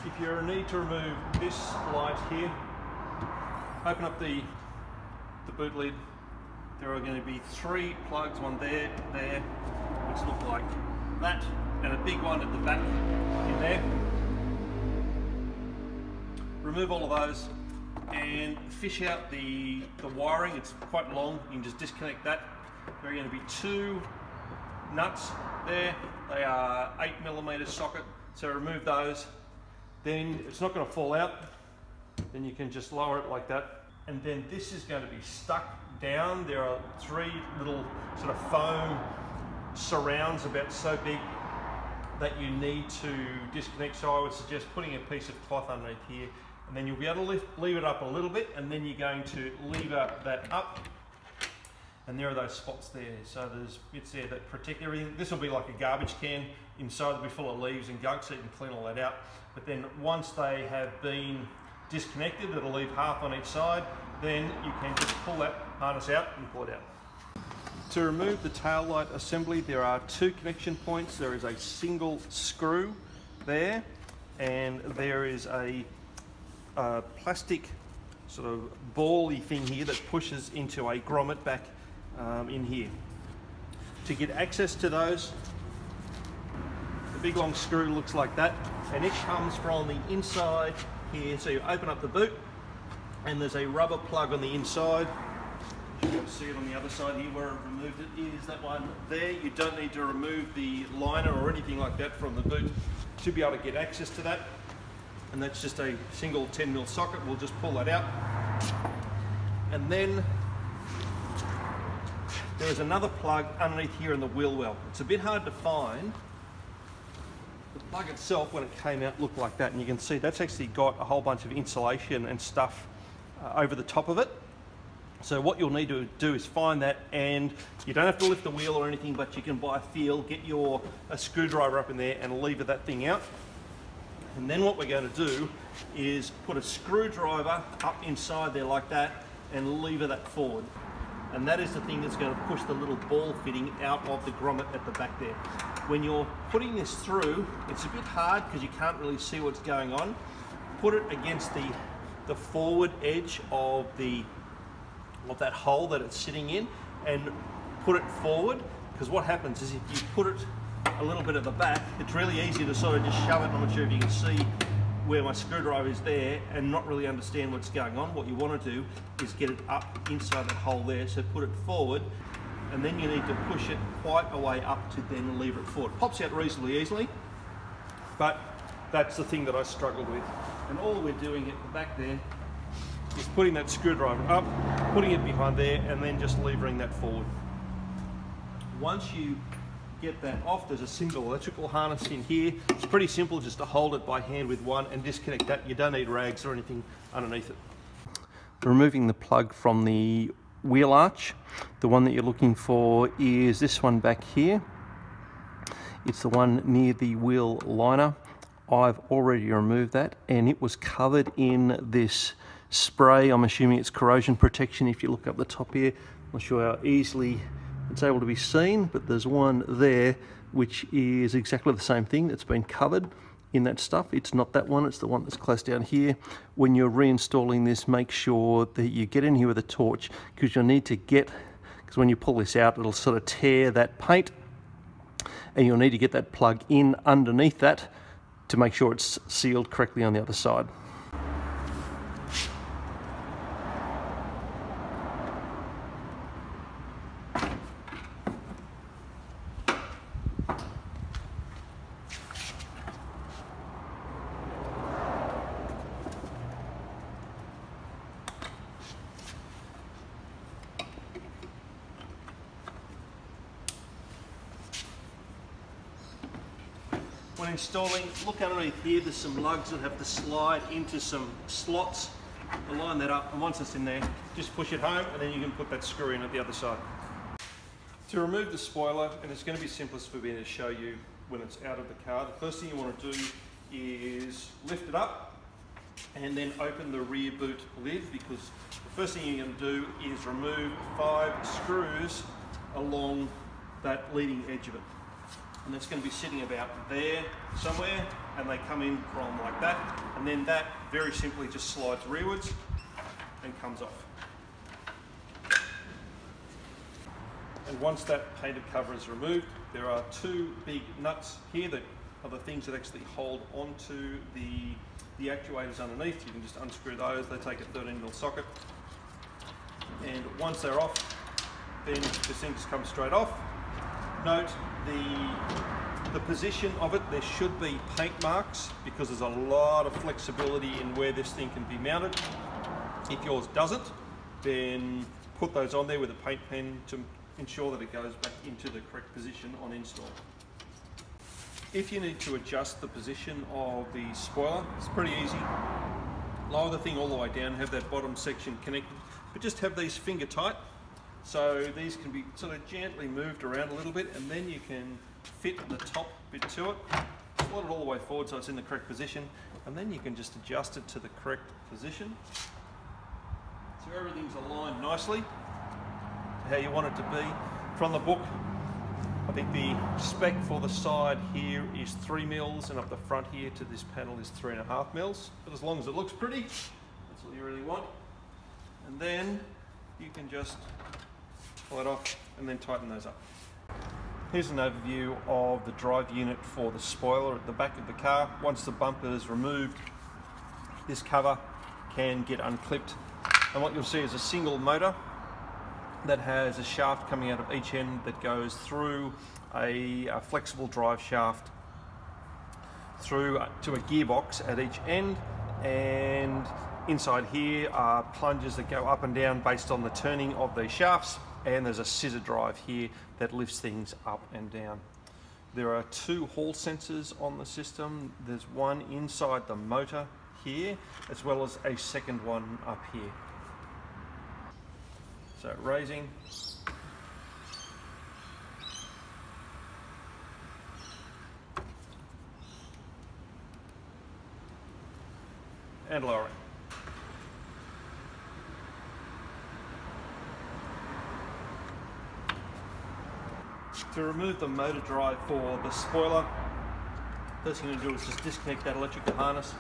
if you need to remove this light here, open up the boot lid. There are going to be 3 plugs, one there, which look like that, and a big one at the back in there. Remove all of those and fish out the wiring. It's quite long, you can just disconnect that. There are going to be 2 nuts there. They are 8mm socket, so remove those. Then it's not going to fall out. Then you can just lower it like that. And then this is going to be stuck down. There are 3 little sort of foam surrounds about so big that you need to disconnect. So I would suggest putting a piece of cloth underneath here, and then you'll be able to lever it up a little bit, and then you're going to lever that up. And there are those spots there. So there's bits there that protect everything. This will be like a garbage can. Inside will be full of leaves and gunk, so you can clean all that out. But then once they have been disconnected, it'll leave half on each side. Then you can just pull that harness out and pull it out. To remove the tail light assembly, there are 2 connection points. There is a single screw there, and there is a plastic sort of ball-y thing here that pushes into a grommet back in here. To get access to those, the big long screw looks like that, and it comes from the inside here. So you open up the boot, and there's a rubber plug on the inside. You can see it on the other side here where I've removed it, is that one there. You don't need to remove the liner or anything like that from the boot to be able to get access to that. And that's just a single 10mm socket. We'll just pull that out. And then there is another plug underneath here in the wheel well. It's a bit hard to find. The plug itself, when it came out, looked like that, and you can see that's actually got a whole bunch of insulation and stuff over the top of it. So what you'll need to do is find that, and you don't have to lift the wheel or anything, but you can buy a feel, get a screwdriver up in there and lever that thing out. And then what we're going to do is put a screwdriver up inside there like that and lever that forward. And that is the thing that's going to push the little ball fitting out of the grommet at the back there. When you're putting this through, it's a bit hard because you can't really see what's going on. Put it against the forward edge of that hole that it's sitting in, and put it forward, because what happens is if you put it a little bit at the back, it's really easy to sort of just shove it. I'm not sure if you can see where my screwdriver is there and not really understand what's going on. What you want to do is get it up inside that hole there, so put it forward, and then you need to push it quite a way up to then lever it forward. It pops out reasonably easily, but that's the thing that I struggled with. And all we're doing at the back there is putting that screwdriver up, putting it behind there, and then just levering that forward. Once you get that off, there's a single electrical harness in here. It's pretty simple just to hold it by hand with one and disconnect that. You don't need rags or anything underneath it. Removing the plug from the wheel arch, the one that you're looking for is this one back here. It's the one near the wheel liner. I've already removed that, and it was covered in this spray. I'm assuming it's corrosion protection. If you look up the top here, I'm not sure how easily it's able to be seen, but there's one there which is exactly the same thing that's been covered in that stuff. It's not that one, it's the one that's close down here. When you're reinstalling this, make sure that you get in here with a torch, because you'll need to because when you pull this out, it'll sort of tear that paint, and you'll need to get that plug in underneath that to make sure it's sealed correctly on the other side. When installing, look underneath here, there's some lugs that have to slide into some slots. Align that up, and once it's in there, just push it home, and then you can put that screw in at the other side. To remove the spoiler, and it's going to be simplest for me to show you when it's out of the car, the first thing you want to do is lift it up and then open the rear boot lid, because the first thing you're going to do is remove 5 screws along that leading edge of it. And that's going to be sitting about there somewhere. and they come in from like that, and then that very simply just slides rearwards and comes off. And once that painted cover is removed, there are two big nuts here that are the things that actually hold onto the actuators underneath. You can just unscrew those, they take a 13mm socket. And once they're off, then this thing just comes straight off. Note the position of it, there should be paint marks because there's a lot of flexibility in where this thing can be mounted. If yours doesn't, then put those on there with a paint pen to ensure that it goes back into the correct position on install. If you need to adjust the position of the spoiler, it's pretty easy. Lower the thing all the way down, have that bottom section connected, but just have these finger tight. So these can be sort of gently moved around a little bit, and then you can fit the top bit to it. Slide it all the way forward so it's in the correct position, and then you can just adjust it to the correct position. So everything's aligned nicely to how you want it to be. From the book, I think the spec for the side here is 3 mils, and up the front here to this panel is 3.5 mils. But as long as it looks pretty, that's all you really want. And then you can just pull it off and then tighten those up. Here's an overview of the drive unit for the spoiler at the back of the car. Once the bumper is removed, this cover can get unclipped. And what you'll see is a single motor that has a shaft coming out of each end that goes through a flexible drive shaft through to a gearbox at each end, and inside here are plungers that go up and down based on the turning of the shafts, and there's a scissor drive here that lifts things up and down. There are 2 hall sensors on the system. There's one inside the motor here, as well as a second one up here. So raising, and lowering. To remove the motor drive for the spoiler, first thing you're going to do is just disconnect that electrical harness.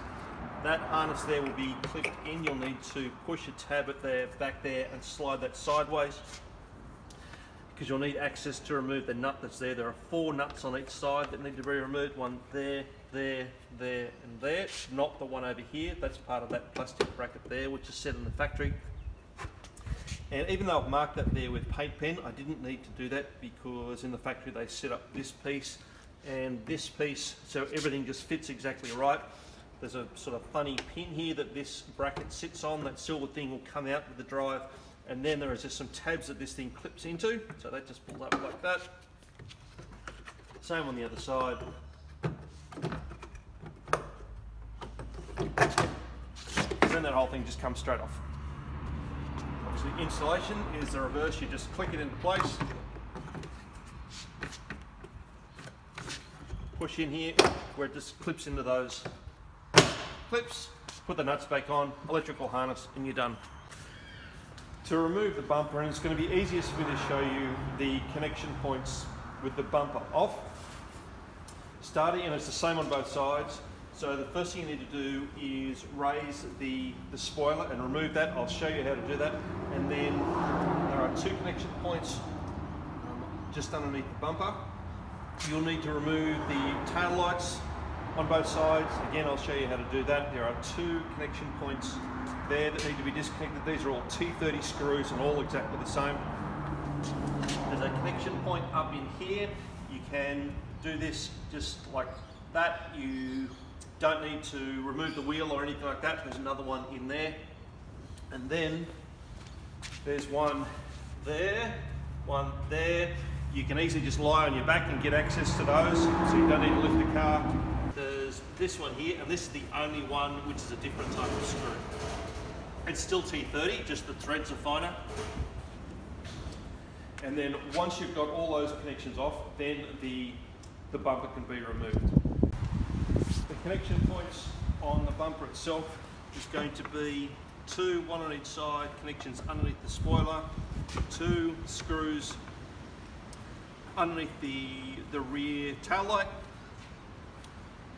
That harness there will be clipped in. You'll need to push a tab at the back there and slide that sideways, because you'll need access to remove the nut that's there. There are 4 nuts on each side that need to be removed. One there, there, there, and there. Not the one over here. That's part of that plastic bracket there, which is set in the factory. And even though I've marked that there with paint pen, I didn't need to do that because in the factory they set up this piece and this piece, so everything just fits exactly right. There's a sort of funny pin here that this bracket sits on. That silver thing will come out with the drive, and then there is just some tabs that this thing clips into, so that just pulls up like that. Same on the other side. And then that whole thing just comes straight off. Obviously, installation is the reverse. You just click it into place, push in here where it just clips into those clips, put the nuts back on, electrical harness, and you're done. To remove the bumper, and it's going to be easiest for me to show you the connection points with the bumper off. Starting, and it's the same on both sides. So the first thing you need to do is raise the spoiler and remove that. I'll show you how to do that. And then there are 2 connection points just underneath the bumper. You'll need to remove the tail lights on both sides. Again, I'll show you how to do that. There are 2 connection points there that need to be disconnected. These are all T30 screws and all exactly the same. There's a connection point up in here. You can do this just like that. You don't need to remove the wheel or anything like that. There's another one in there. And then there's one there, one there. You can easily just lie on your back and get access to those, so you don't need to lift the car. There's this one here, and this is the only one which is a different type of screw. It's still T30, just the threads are finer. And then once you've got all those connections off, then the bumper can be removed. The connection points on the bumper itself is going to be 2, one on each side, connections underneath the spoiler, 2 screws underneath the rear tail light,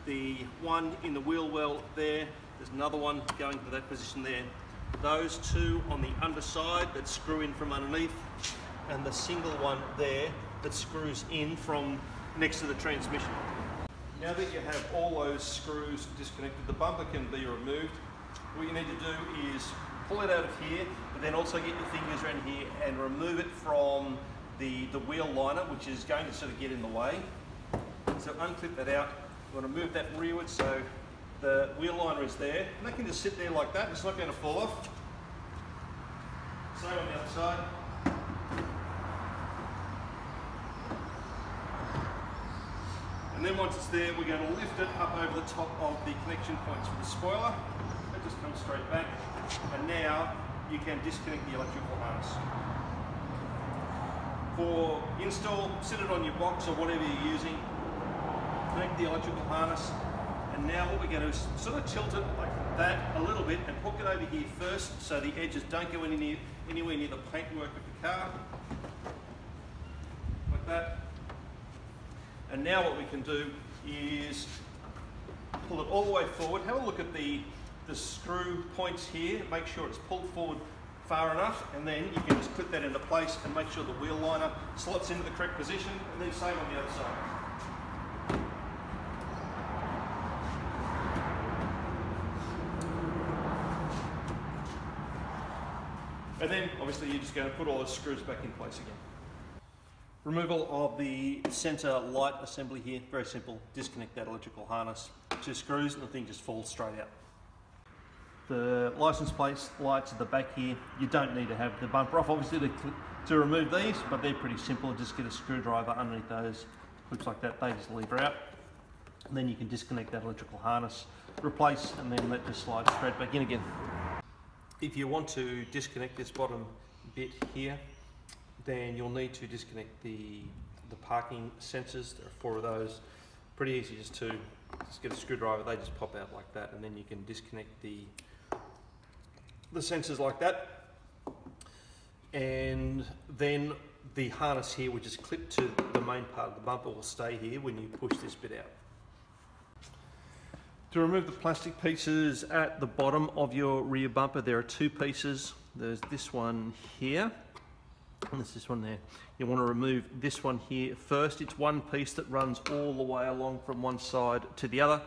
the one in the wheel well there, there's another one going to that position there. Those two on the underside that screw in from underneath, and the single one there that screws in from next to the transmission. Now that you have all those screws disconnected, the bumper can be removed. What you need to do is pull it out of here, but then also get your fingers around here and remove it from the wheel liner, which is going to sort of get in the way. So unclip that out. You want to move that rearward so the wheel liner is there. And that can just sit there like that. It's not going to fall off. Same on the other side. And then once it's there, we're going to lift it up over the top of the connection points for the spoiler. That just comes straight back. And now you can disconnect the electrical harness. For install, sit it on your box or whatever you're using. Connect the electrical harness. And now what we're going to do is sort of tilt it like that a little bit and hook it over here first so the edges don't go anywhere near the paintwork of the car. Like that. And now what we can do is pull it all the way forward. Have a look at the screw points here. Make sure it's pulled forward far enough, and then you can just clip that into place and make sure the wheel liner slots into the correct position, and then same on the other side. And then obviously you're just going to put all the screws back in place again. Removal of the sensor light assembly here, very simple. Disconnect that electrical harness, 2 screws, and the thing just falls straight out. The license plate lights at the back here, you don't need to have the bumper off obviously to remove these, but they're pretty simple. Just get a screwdriver underneath those clips like that, they just lever out. And then you can disconnect that electrical harness, replace, and then that just slides straight back in again. If you want to disconnect this bottom bit here, then you'll need to disconnect the parking sensors. There are 4 of those. Pretty easy just get a screwdriver, they just pop out like that, and then you can disconnect the sensors like that. And then the harness here, which is clipped to the main part of the bumper, will stay here when you push this bit out. To remove the plastic pieces at the bottom of your rear bumper, there are 2 pieces. There's this one here, and there's this one there. You want to remove this one here first. It's one piece that runs all the way along from one side to the other.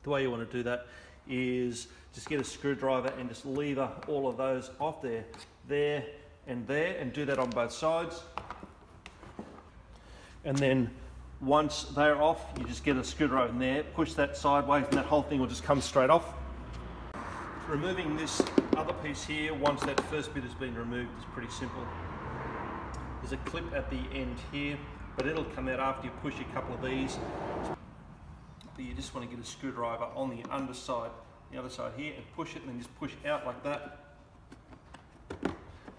The way you want to do that is just get a screwdriver and just lever all of those off there, and do that on both sides. And then once they're off, you just get a screwdriver in there, push that sideways, and that whole thing will just come straight off. Removing this other piece here, once that first bit has been removed, is pretty simple. There's a clip at the end here, but it'll come out after you push a couple of these. But you just want to get a screwdriver on the underside, the other side here, and push it, and then just push out like that.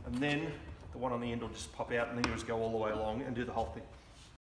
And then the one on the end will just pop out, and then you just go all the way along and do the whole thing.